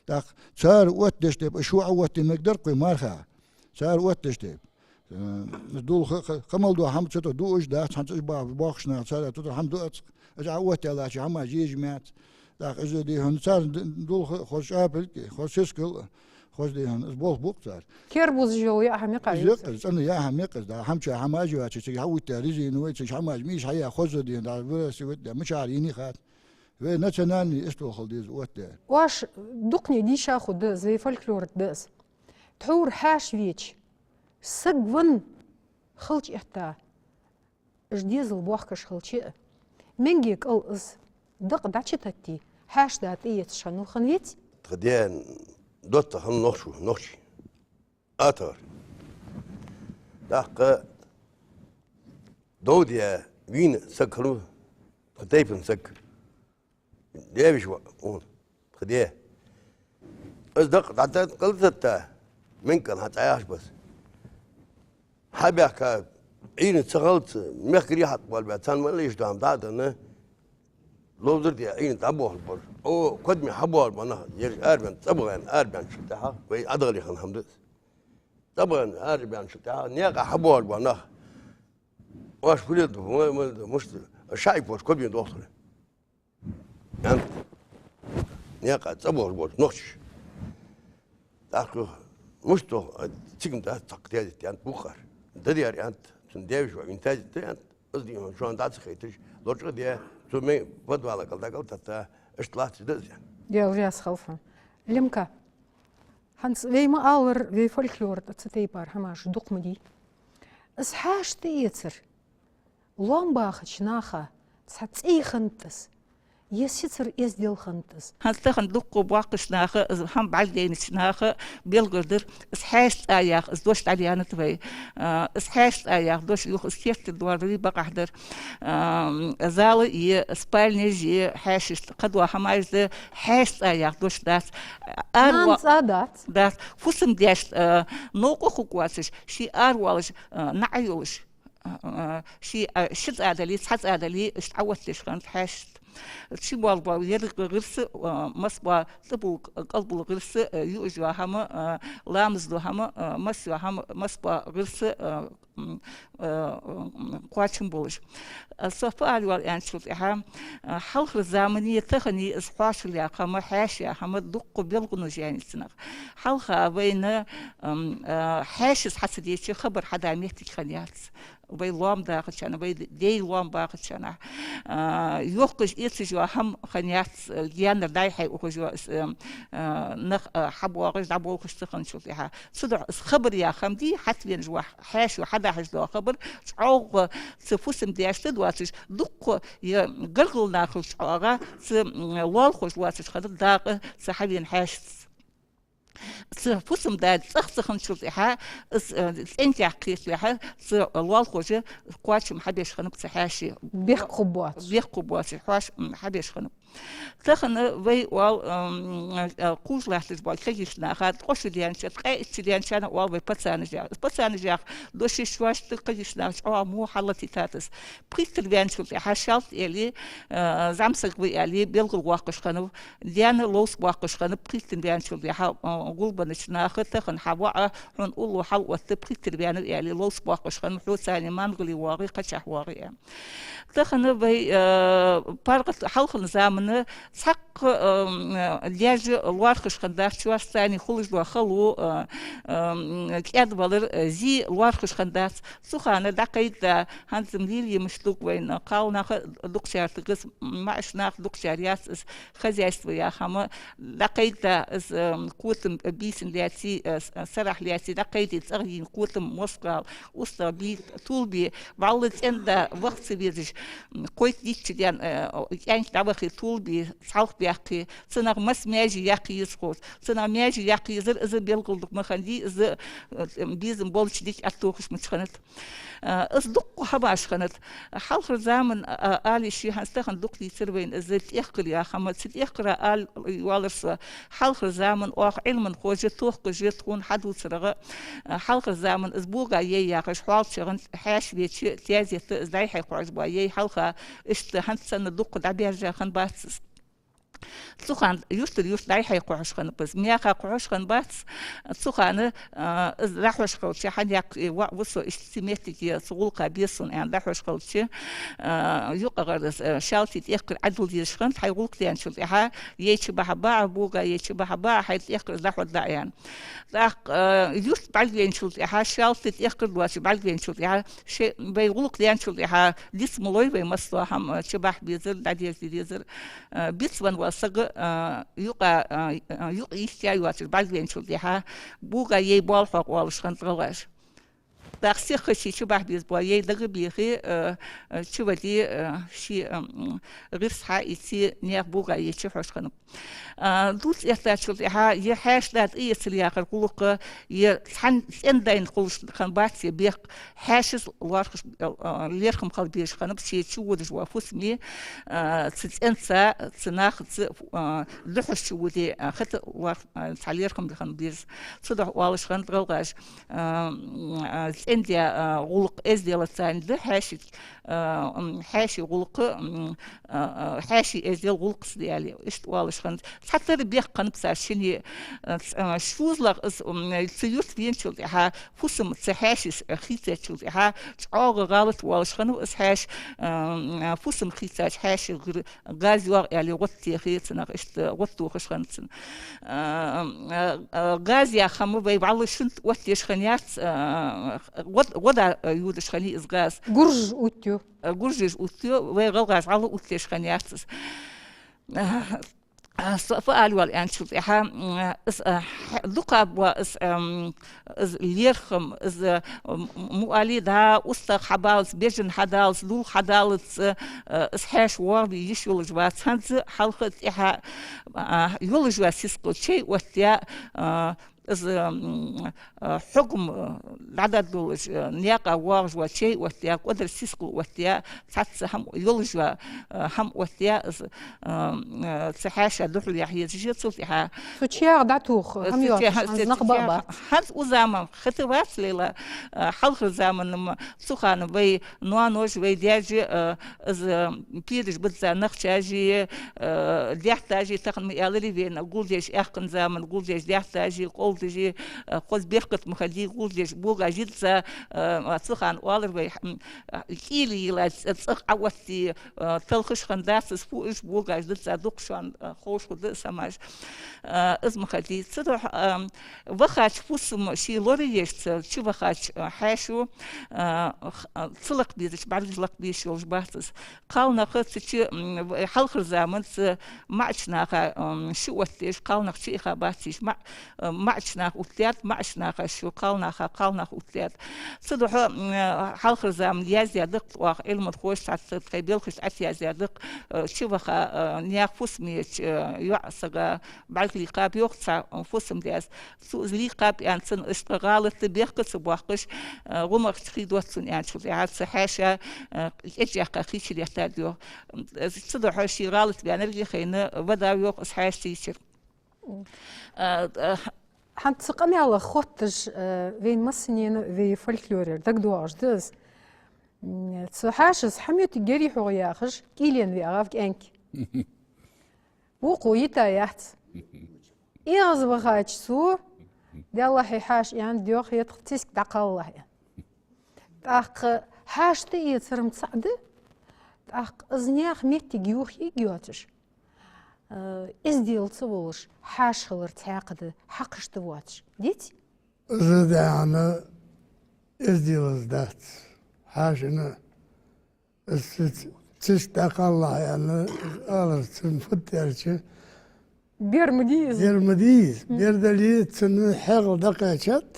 داق صار وقتش تب شو عوت مقدر قي مارخا صار وقتش تب دول خمل دو هم تشتو دوش دا حنت باخشنا صار تو هم دو اج عوت على شي هم جيج مات داق اج دي هن صار دول خوش ابل خوش سكل خوش دي هن بول بوك صار كيربوز جو يا حميقة يقص انا يا حميقة دا همشي حماجي واتش شي عوت ريزي نو تش حماج مش هيا خوش دي دا ورسي ود مش عاريني خات و نتناني استو خلديز وقت واش دقني دي شاخد زي فولكلور داس تحور حاش فيتش سقفن خلش احتا جديز البوخكش خلشي منجيك الأز دق داتشتتي حاش دات ايه تشانو خنيت تخديان دوت خن نخشي آتار دق دوديا وين سكرو تيبن سكر ديبش وون خديه أصدق حتى قلت ممكن حتى عايش بس حبيك عين شغلت مخري حط بالبيتان ما ليش دام دادنا لو درتي عين تابوه البر او قدمي حبوه بنا يرج اربن تبغى اربن شتها وي ادغلي خن حمد تبغى اربن شتها نيقا حبوه بنا واش فليت مش شايف واش قدمي دوخر يعني نيقا تبغى البر نخش تاكل مش تو تيجي تقتيا يعني بخار ديار انت تنديش وانتاج انت قصدي شو انت خيتش لوجه دي تو مي بدو على قلت اشطلعت دز يعني يا رياس خوفا لمكا هانس وي ما اور وي فولكلور تتي بار هماش دقمدي اس حاش تيتر لون باخش ناخا تسحتي خنتس يسيتر يزديل خنتس هنتخن دقو باقش ناخ هم بعدين ناخ بيلقدر اسحاش اياخ دوش عليانه تبي اسحاش اياخ دوش يخ سيفت الدوار دي بقى حضر زال ي سبالنيجي حاش قدوا حمايز حاش اياخ دوش داس داس فوسم داش نوقو خوكواسش شي اروالش نعيوش شي شد ادلي صحت ادلي اشتعوت ليش كانت حاش شي بالبا يرق غرس مصبا تبو قلب الغرس يوجوا هم لامز له هم مس هم مصبا غرس قواتشن بولش الصفا الوال يعني شوف إحنا حلقة زمنية تخني إسقاش اللي أقام حاشية هم دق بيلقون جاني سنغ حلقة بين حاشس حسدي شيء خبر حدا ميتك خنيات وبي لام داخل شنا بي دي لام باخد شنا يوقش إيش هم خنيات جيان داي حي وخجوا نخ حبوا دعبوا خشتخن شوف إحنا صدق خبر يا خمدي حتى ينجوا حاش وحدا حجوا خبر عوق سفوسم دياشتد واتش دق يقرقل ناخش عوقا والخش واتش خد داق سحبين حاش سفوسم داد سخن شوف إحنا أنت عقيت لها والخش قواتش محبيش خنب سحاشي بيخقبوات حواش محبيش خنب تخن وي وال قوش لاحظ باي خيش ناخد قوش ديان شت قيس ديان شان وال وي بتسان جاك دوشي شواش تقيش ناش او مو حلتي تاتس بريتر بيان شوف حشالت يلي زامسك وي يلي بيلغ واقش خنو ديان لوس واقش خنو بريتر بيان شوف يا غلبنش ناخد تخن حوا نقول حل وتبريتر بيان يلي لوس واقش خنو حوساني مانغلي واقي قشح واقي تخن وي بارقت حلق نظام سق ليج الوارخش خندار شواش ثاني خلص وخلو كياد بالر زي الوارخش خندار سخانة دقيقة هنزم ليلي مشلوك وين قال ناخ دكشار تقص معش ناخ دكشاريات خزيست ويا خما دقيقة قوتم بيسن لياتي سرح لياتي دقيقة تغيين قوتم موسكال وسط بي طول بي بعلت عند وقت بيرج قويت ديك يعني دعوة طول بي صالح بيحكي صنع مس ماجي يحكي يسقط صنع ماجي يحكي يزر إذا بيلقل دك مخندي إذا بيزم بولش ديك أتوخش متخنت أصدق حباش خنت حلخ زمن آلي شيء هنستخن دق لي سربين إذا تيقل يا خمد تيقرأ آل والرس حلخ زمن أخ علم خوجة توخ جت تكون حدو سرقة حلخ زمن أسبوع يا خش حال شغن حاش بيتش تيازي زي حيقعد بيا حلخ إشت هنسن دق دبير جاخن بس سخان يوستر داي حيقعش خن بس مياخا قعش خن بس سخان راحوش قلت حد يق وصو استميتك سقولك بيسون يعني راحوش قلت يقرر شالتي يقر عدل ديش خن حيقولك تيان شو ها يشبه باع بوغا يشبه باع حيقر راحو دايان راح يوست بعدين شو ها شالتي يقر واش بعدين شو ها شيء بيقولك تيان شو ها ديس ملوي بمصلحه شبه بيزل داديز ديزر بيسون وصق يقى يشتري واتر بعدين شو لها بوجا يبال حق والش خنطرواش تأخذ خشي شو بعد بيزبوا يدق بيخي شو بدي شيء غير صح يصير نير بوجا يشوفش خنم دوت يحتاج شو لها يحاش ذات إيه سريع خلقه يحن إندين خلص خنبات يبيخ حاشز وارخ ليرخم خلبيش خنب شيء شو ودش وافوسمي تنسى تناخ لحش شو ودي خت وارخ تعليرخم خنبيز صدق والش خنطرواش إنديا غلق إزدي لسان ده حاشي غلق حاشي إزدي غلق سديالي إيش والش خند حتى ربيع قنبسة شني شوز لغ سيوت فين شو ها فوسم تحاشي خيتة شو ها تعاق غلط والش خنو إسحاش فوسم خيتة حاشي غاز يوار يعني وطي خيتنا إيش وطو خش خند غاز يا خمو بيبعلو شنت وطيش خنيات ودا يودش خني إزغاز جرج أوتيو جرج أوتيو ويغلغاز على أوتيش خنيات فقالوا الآن شو ها ذكاب وإس ليرخم إز مؤالي ده أستغ حبالس بيجن حدالس دول حدالس إس حاش واربي يشول جوات هنز حلقة إها يول جوات سيسكو شيء وتيا إز حكم العدد دولش نياقة وارج وشيء وتيا قدر سيسكو وتيا تحس هم يلجوا هم وتيا إز سحاشة دخل يحيى تجي تصلتها فتشيا دعتوخ هم يوم نقبض هذا وزمان خطوات ليلا حلق الزمن سخان بي نوانوش بي دياجي إز بيرج بدزا نخشاجي ديحتاجي تقن ميالري بين قول ديش أخن زمن قول ديش ديحتاجي قول تجي خذ بيرقت مخدي قول ديش بوغا جدزا سخان والر بي كيلي لا تصق عوتي تلخش خنداس سفوش بوغا جدزا دقشان خوش خد سماش إز مخدي صدق وخاش فوسم شي لوريش شو وخاش حاشو صلق بيزش بعد لق بيش يوش باتس قالنا خد شي حلق الزمن معشنا شو وتيش قالنا شي خباتيش معشنا وتيات معشنا شو قالنا وتيات صدق حلق الزمن يازي دق واخ علم خوش تقبل خش أتيا زادق شو وخا نيا فوسمي يعصق بعد لقاب يقطع فوسم دياس سو لقاب يعني سن اشتغال تبيخ سبواقش غمر تخيد واتسن يعني شو يعني سحاشة اجي خيش اللي يحتاجه صدق هالشي غلط بينرجع خينا ودا يوق سحاش تيشر حنتسقني على خوتج وين مسنين في فولكلور دك دواج دز سحاشس حميت جري حوياخش كيلين في عرفك انك وقويتا يحت إيغز بغاج سو دي الله حاش يعني ديوخ يتقتسك دق الله يعني دق حاش تي ترم تصعده دق ازنياخ ميتي جيوخ يجيوتش ازديل تصولش حاش خلر تعقد حقش تواتش ديتي زد يعني ازديل ازدات حاشنا تشتاق الله يعني قالر تنفترش بيرمديز بيردلي تسن حغل دقيقات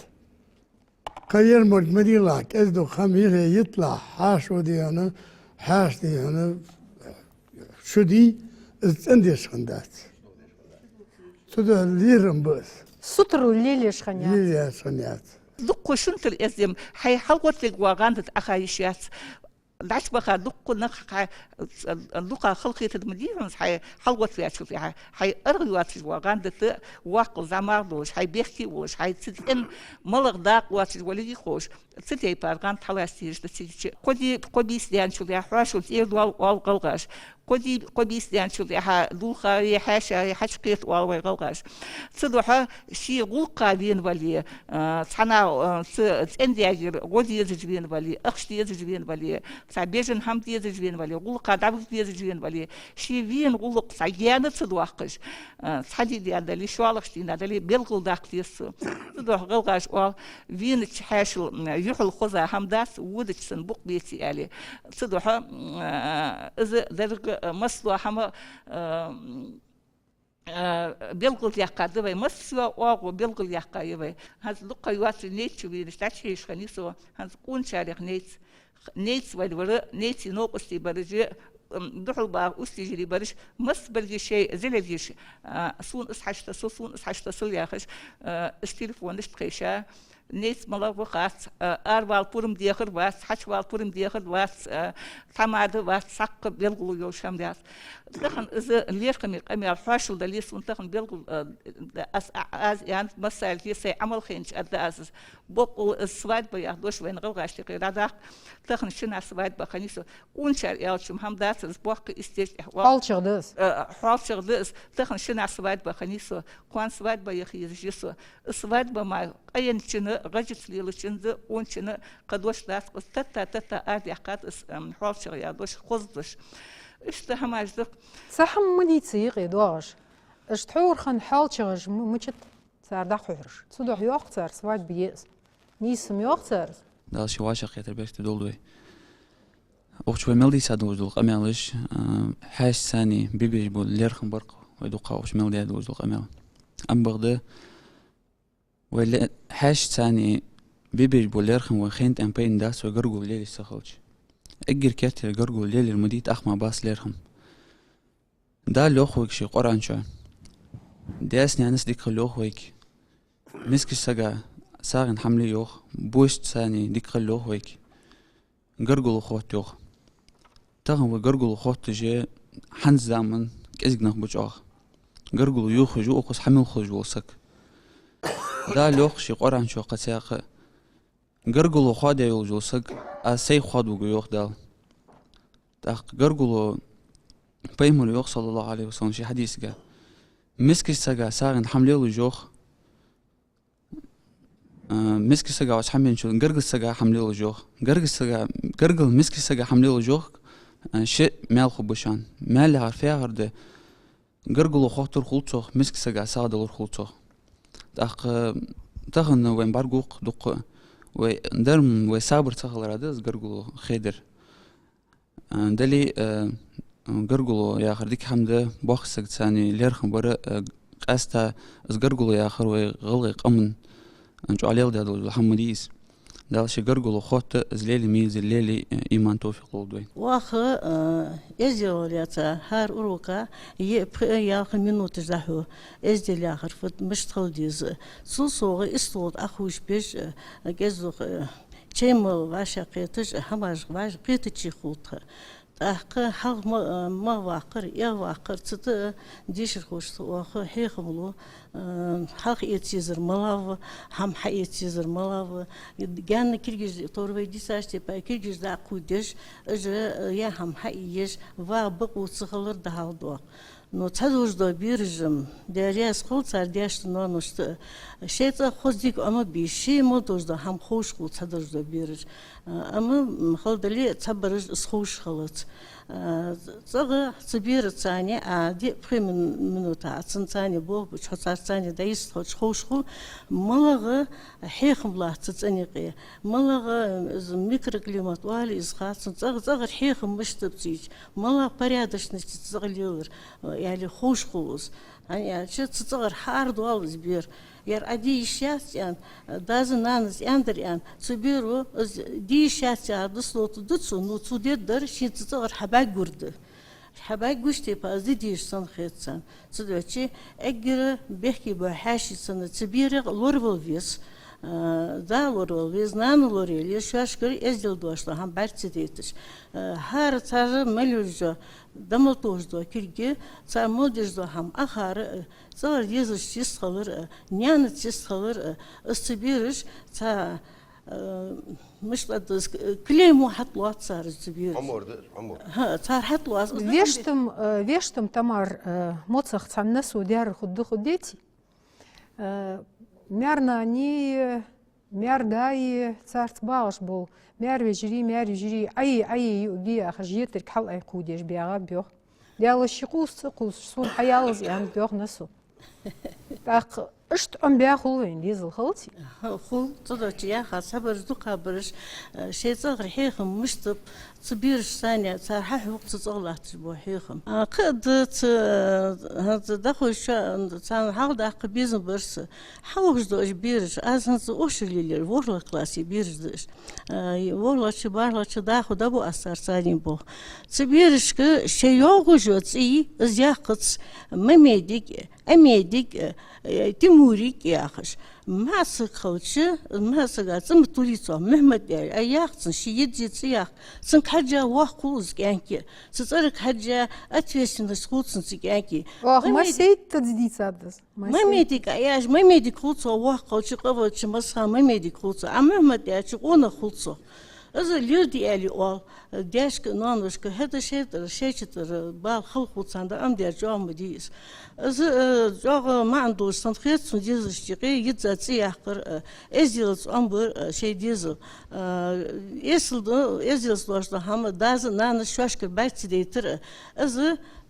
قير مدمدي لك ازدو خميره يطلع حاش ودي انا حاش دي انا شدي عندي شغندات سودا ليرم بس سطر الليل شخنيات ليلة شغنيات دقو شنت الأزم حي حلوت الجواغان أخايشات دعش بقى دقو نخ دقة خلقية المدينة حي حلوت فيها شوفيها حي أرغوات الجواغان دت واقع زماردوش حي بيحكي وش حي تدين ملغ داق واتش ولدي خوش تدي بارغان تلاستيش تسيج قدي سيان شوفيها حاشو تير والقلقاش قدي سيان شوفيها دوخا يحاشا حشقيت والقلقاش صدوها شي غلقا بين ولي تحنا تندياجر قدي يزجبين ولي أخشتي يزجبين ولي تعبيجن حمد يزجبين ولي غلقا دعوة يزجبين ولي شي فين غلق سعيانة صدوحقش تحدي دي عندلي شو علاقتين عندلي بيلغل داقتيس صدوح غلقاش وال فين تحاشل يحل خوزا حمدات ودك سنبق بيتي عليه صدوح إذا درج مصلو حما بيلغل يقاد بي مصلو أو بيلغل يقاد بي هذا لقى يوات نيت شو بيرشتاش خنيسو هذا كون شارك نيت ودور نيت نوقستي برجع دخل بقى أستيجري برش مس برجع شيء زلفيش سون إصحاشت سون إصحاشت سول ياخش استيلفون نشتخيشة نيت ملاقات أربع بورم ديخر واس حشوال بورم ديخر واس ثماد واس سق بيلغلو يوشام دياس تخن إذا ليش كمي قمي الحاشل دليس ونتخن بيلغل از يعني مسائل في سي عمل خينش أداس بقول السواد بياخدوش وين غلغاش تقير تخن شنا سواد بخنيسو ونشر يالشم هم داس بوق استيج حالشغ داس حالشغ داس تخن شنا سواد بخنيسو كوان سواد بيخيز جسو السواد بما أين شنا رجت لي لشنز ونشنا قدوش داس تتا آدي حقات حالشغ يالدوش خزدش اشتهم أجدق صح مدي تسيق يدواش اشتحور خن حالشغ مچت سر دخورش صدق يوقتر سواد بيس نيسم يوقتر دالش واشق يتربيت دولوي وقت ملدي سادوز دول قمالش حاش ثاني بيبيج بول ليرخم برق ودوقا وش ملدي دوز دول قمال ام بغده ولا حاش ثاني بيبيج بول ليرخم وخينت ام بين داس وقرقو ليلي سخلش اجر كاتر قرقو ليلي المديت اخما باس ليرخم دا لوخوك شي قران شو داس نانس ديك لوخوك مسك سجا ساغن حملي يوخ بوست ثاني ديك لوخوك قرقو خوت يوخ تاغن وقرقو خوت جي حنز زامن كازقنا بجوخ قرقو يوخ جو قص حمل خرج وسك دا لوخ شي قران شو قساق قرقو خاد يول جوسك اسي خاد ويوخ دال تاق قرقو بيمر يوخ صلى الله عليه وسلم شي حديث قال مسك سجا ساغن حملي له جوخ مسك سجا واش حمل شو قرقل سجا حملي له جوخ قرقل مسك سجا حملي له جوخ شيء مال خبشان مال عارفه هرده قرقل خاطر خلصوخ مسك سجا سادل خلصوخ تاخن وين برقوق دق ودرم وصابر تخل رادز قرقل خيدر دلي قرقلو يا آخر ديك حمده باخسك ثاني ليرخم برا قاستا از قرقلو يا آخر وغلقي قمن انجو عليل دادو الحمديس دالشي قرقلو خوت از ليلي ميز الليلي ايمان توفيق لولدوي واخا ازيولياتا هار اروكا يا اخر منوت زحو ازدل يا اخر فت مشتغل ديز سوسوغي استوت اخوش بيش جزو تشيمو واشا قيتش هماش واش قيتشي خوتها أحق حق ما واقر يا واقر تت ديش الخوش واقر حيخملو حق يتيزر ملاو هم حق يتيزر ملاو جان كيرجز طوربي ديساش تبا كيرجز دا قودش يا هم حق يش وابق وصخلر دهالدو نو تدوش دا بيرجم درياس خل سردياش نانوشت شيء خوديك أما بيشي مودوش دا هم خوش خل تدوش دا بيرج أما خل دلي تبرج خوش خلت زغ تبير ثاني عادي بخي منو تعصن ثاني بو بشحصار ثاني دايس خوش خو ملغ حيخم الله تتنيقي ملغ ميكرو كليمات والي إزخاصن زغ حيخم مش تبتيج ملغ بريادش نتزغليور يعني خوش خوز يعني شو تزغر حارد والز بير ير أدي شاس يعني دازن نانس يندر يعني تبيرو دي شاس يعني دسلوت دتسو نو تودير در شين تزغر حباق جرد حباي قشتي بازي ديش سن خيتسان صدوتشي اجر بيحكي بحاشي سنة تبيرق لوربل فيس دا لوربل فيس نان لوريلي شاشكري ازدل دوشلا هم برتديتش هار تار ملوجو دملتوش دو كيرجي تار مودش دو هم اخار زار يزش تيسخلر نيان تيسخلر استبيرش تا مش لدز كليمو حطلوات صار الزبير عمر ها صار حطلوات ويشتم تمر موتسخ تعنس وديار خديتي ميرنا ني مير داي صارت باش بول مير يجري اي يوجي خجيتك حل اي قوديش بيغا بيو ديال الشقوس صون حيالز يعني بيوغ نسو تاق اشت ام بياخذ وين ديزل خلتي خو تضوتي يا خا صبر زوقا برش شي صغر حيخم مشطب صبيرش ثانية صار حح وقت صغلات بو حيخم قد هذا دخل شا صار حاول دق بيزن برس حوش دوش بيرش ازن اوش اللي ورلا كلاسي بيرش دوش ورلا شبارلا داخل دبو اثر ثاني بو صبيرش ك شي يوغوجوت اي زياقص مميدك اميدك تيموريك يا اخش ما سخوتش ما سقات سم توليصو محمد اياخصن شي يدي صياخ سن حاجه واخوز كانكي سصرك حاجه اتفيسن سخوتسن كانكي ما سيت تدي صادس ما ميديك اياش ما ميديك خوتسو واخوش قبوش مسخا ما ميديك خوتسو محمد يا شقونه خوتسو از ليدي الي اول داشك نانوشك هذا شيء بال خلق وصند ام دير جام ديس از جا ما عندوش صنخيت سنديز اشتقي يتزاتي يحقر ازيلز امبر شيء ديزل ازيلز دوشتا هم داز نان شوشك بايت ديتر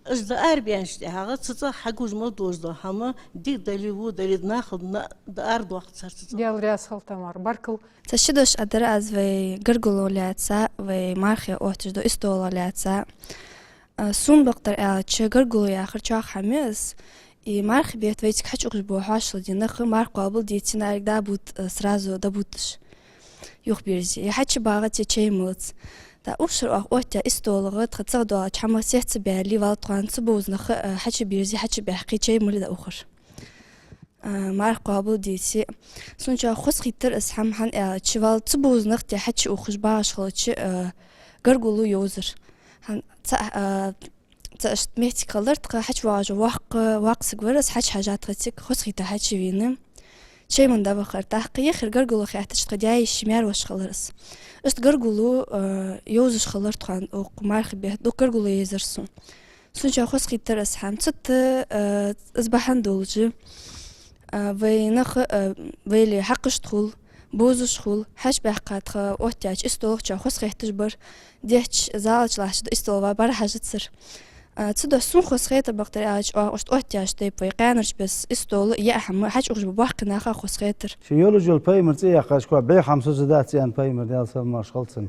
از دا اربيانش هاغا تصا حقوج ما دوش دا هم دي دليو دليد ناخذ دا ارد وقت صارت ديال راس خلطمار بركل تشدوش ادر از وي غرغلو لاتسا وي مارخي اوتش دو استولا لاتسا سون بقدر اتش غرغلو يا اخر چا خميس и марх бет ведь хочу бы хашл динах марх قابل дитинар да бут сразу да бутш юх бирзи я хочу багат чеймуц да ушр отя истолга тцадо чама сехц бали вал транц бузнах хочу бирзи хочу бахки чеймул да ухр марх قابل дити сунча хос хитер исхам хан чвал цбузнах те хочу ухш баш хлч гаргулу юзер хан تأشت ميتي قلرت حج واجو واق سجورس حج حاجات غتك خسخيتا حج وينم شيء من دابا خير تحقيق خير قرقلو خياتش تقداي الشمال واش خلرس است قرقلو يوزش خلرت خان او مارخ به دو قرقلو يزرسون سونجا خسخيتا رس حم ست اصبحن دولجي وينخ ويلي حقش دخول بوزش خول حش بحقات خا اوتاج استوخ چا خسخيتش بر ديش زالچ لاش استووا بر حاجت سر تسدو سون خسخيت بقدر اج اوشت اوتاج تي بيقانرش بس استول يا حم حاج اوج بوحقنا خا خسخيتر شيولوجي البايمر تي يا قاشكو بي 5 زدات ان بايمر ديال سلمى شخلصن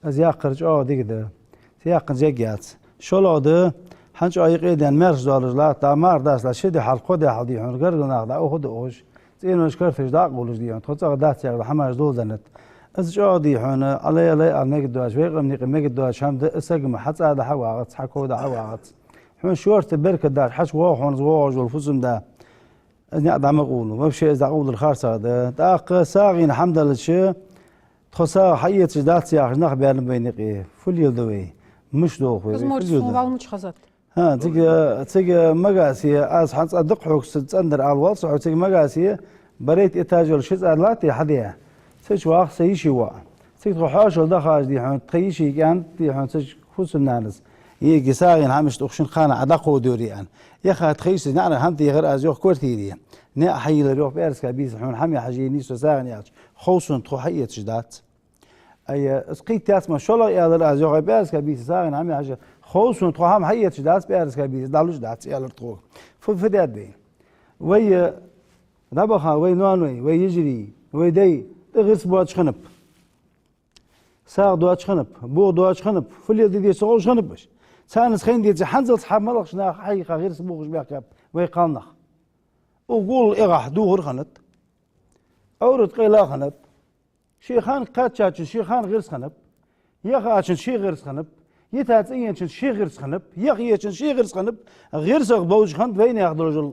از يا قرج ديكده تي قن جيات شولود حنج ايقيدن مرج دولار لا مار داس لا شدي حلقو دي حدي هرغرنا دا اخد اوج تينو شكر فيش دا قولج دي تخص دات يا حماج دول زنت از جادي هنا علي انك دواش ويقم نيق دواش هم اسقم حتى هذا حواغت حكو دا حواغت حون شورت بركه دا حش واخون زواج والفزم دا اني ادعم اقولوا ما بشي اذا اقول الخارص هذا داق ساغين الحمد لله شي تخصا حيه جدات يا نخ بيان بينقي فل يلدوي مش دوخ مش خزت ها تيجي مقاسي از حص ادق حوك تصندر على الوصع تيجي مقاسي بريت اتاجل شزء لاتي حديه سيش واخ سيشي وا سيك روحاش ولا خارج دي حون تخيشي كان دي حون سيش خوس الناس يجي ساغين همش تخشن خانه عدقو دوريان يا خا تخيش نعرف همتي غير ازيو كورتيري نا حي لروح بارس كبيس حون حمي حجيني سو ساغن ياش خوسن تخيت شدات اي اسقيت تاسما شلو يا ازيو بارس كبيس ساغن حمي حاجه خوسن تخهم حيت شدات بارس كبيس دالوش دات يا لرتو فدات بي وي ربخا وي نوانوي وي يجري وي دي غير بواش خنب ساق دواش خنب بو دواش خنب فلي دي سوغ خنب باش سانس خين دي حنزل صحاب ملقش نا حقيقه غير سبوغ بيحكب ويقالنا وقول اغح دور خنت اورد قيلا خنب شيخان قاتشاش شيخان غير خنب يا خاشن شي غير خنب يتات إيش شيء غير سخنب يا إيش شيء غير سخنب غير سخ بوج خند وين ياخذ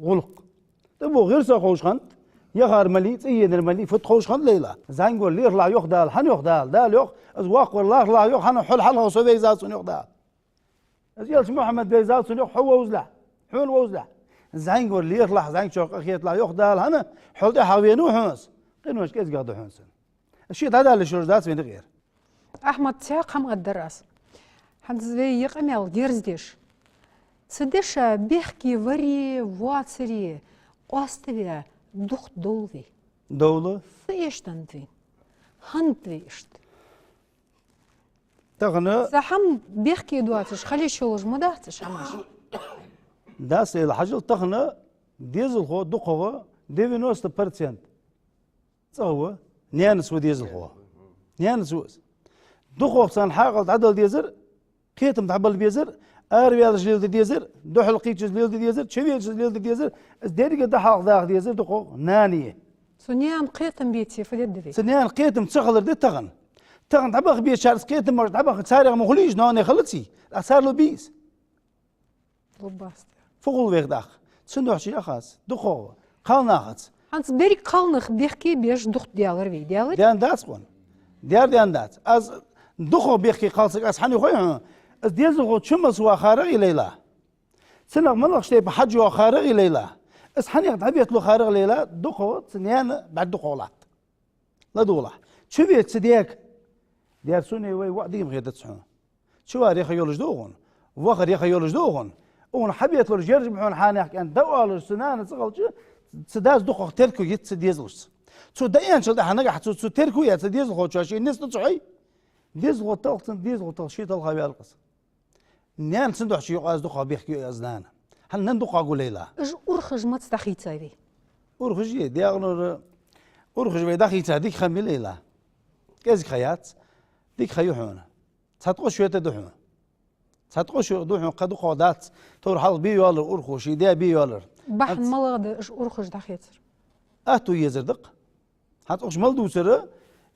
غلق تبو غير سخ خوش خند يا غار ملي إيه الملي فت خوش خند ليلا زين قول لي لا يخدال حن يخدال دال يخ أزواق والله لا يخ حن حل حل هو سوي زاد سن يخدال أزيال محمد بيزاد سن يخ هو وزلع حول وزلع زين قول لي يطلع زين شوق أخي يطلع يخدال هنا حول ده حوينه حمص قنوش كيس قاعد حمص الشيء هذا اللي شو ذات من غير أحمد ساق هم الدرس هنزوي يقمل جرزدش سدش بيحكي وري واتسري قاستوي دخت دولي دولة ثيشتنتي هنتويشت تغنى زحم بيحكي دواتش خلي شوج مداتش عمش داس الحاجة تغنى ديزل خو دقوة 90% تصور نيانس وديزل خو نيانس وز دقوة بسان حاقل عدل ديزر كيتم تعبل بيزر أربيا جليل ديزر دوح القيت جليل ديزر شوية جليل ديزر ازدادي قد حاق ذاك ديزر دقوة نانية سنيان قيتم بيتي في الدفي سنيان قيتم تشغل دي تغن تعبخ بيه شارس قيتم مرت تعبخ تسارع مخليش ناني خلصي أسار له بيس لباست فوق الوقت داخ تسندوح شيء خاص دقوة قال ناخذ هانس بري قالنخ بيحكي بيش دخت ديالر في ديالر ديان داس قون ديان داس از دخو بيحكي قالسك از حني خويا از ديزل خو تشمس وخارغ ليلى سنغ منغ شتي بحج وخارغ ليلى از حني تعبيت له خارغ ليلى دخو سنيان بعد دخولات لا دولا شبيت سديك ديار سوني وي وعدي مغيدت سحون شو ريخ يولج دوغون وخر ريخ يولج دوغون اون حبيت له جرج بحون حاني كان دوال سنان صغل سداز دخو تركو يت ديزلس شو دايان شو ده حنجح شو تركو يت ديزل خو شاشي الناس تصحي ديز غطاق ديز غطاق شيء تلقى بيالقص نيان صندوق شيء قاز دقة بيحكي أزنان هل نندقة أقول لا إيش أرخج ما تستحي تساوي أرخج دي أغنر أرخج بيدخي تهديك خمي ليلة كذا خيات ديك خيوحون تساتقو شوية تدحون تساتقو شوية تدحون قد قادات تور حال بيولر أرخج يدي بيولر بحن ملغد إيش أرخج دخيتر أهتو يزردق هاتقش ملدو سر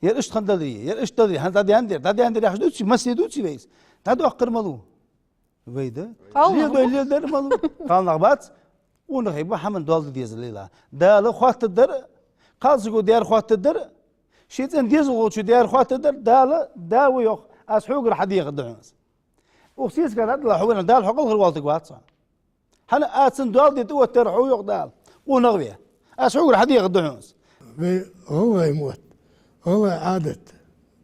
يا إيش خندلي يا إيش تدري هن تدي عندي يا خدوتي مسيدوتي بيس تدو أقر ملو ويدا ليه در ملو قال نغبات ونخيب حمل دول ديز ليلا دال خوات الدر قال سكو ديار خوات الدر شيت ان ديز غوتشو ديار خوات الدر دال داوي يخ اسحوق الحديقه دعوس وخسيس قال لا حونا دال حقل غير والتك واتس حنا اتسن دول دي تو ترحو يخ دال ونغبيه اسحوق الحديقه دعوس هو يموت هو عادة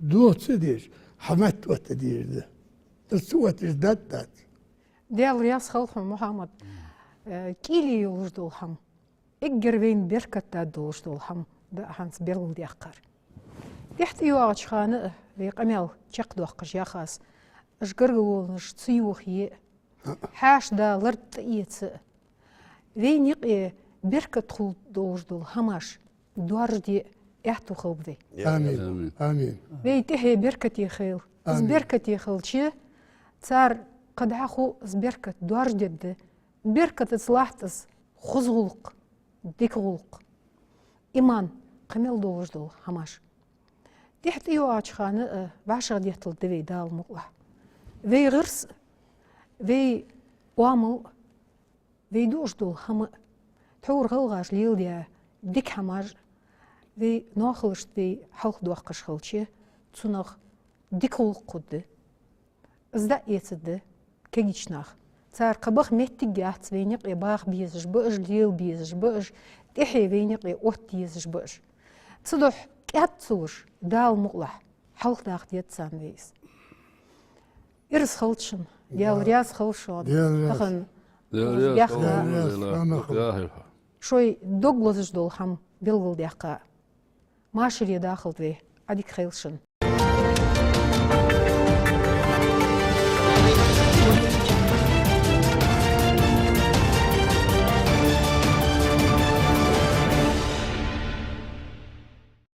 دوت سديش حمت وتدير ده السوت ازدادت ديال رياس خلقهم محمد كيلي يوجدوا هم إجر بين بركة تدوجدوا هم ده هنس بيرل دي أقر تحت يواج خانة بيقمل تقدو أقش يا خاص أشجروا نش تسيوخي حاش ده لرت إيت وين يقي بركة خل دوجدوا هماش دوار دي احتو خوبدي آمين آمين ويتهي بركة يخيل بركة يخيل شي صار قد عخو بركة دوار جد بركة صلاحتس خزغلق ديكغلق إيمان قميل دوجدو هماش تحت إيواج خانة باشا ديحتل دوي دال مقلح وي غرس وي وامل وي دوجدو هم تحور غلغاش ليل ديا ديك هماج وي ناخلش وي حلق دوقش خلشي تسونغ ديكغلق قد ازدا يتد كيجناخ صار قبخ متجات وينق يباخ بيزج بأج ليل بيزج بأج تحي وينق يوت يزج بأج تصدح كاتسوش دال مقلح حلق داخ ديت سانويس إرس خلشن ديال رياس خلشون تخن شوي دوغلوزش دول هم بيلغل ديقا ماشري داخل وي أديك خيلشن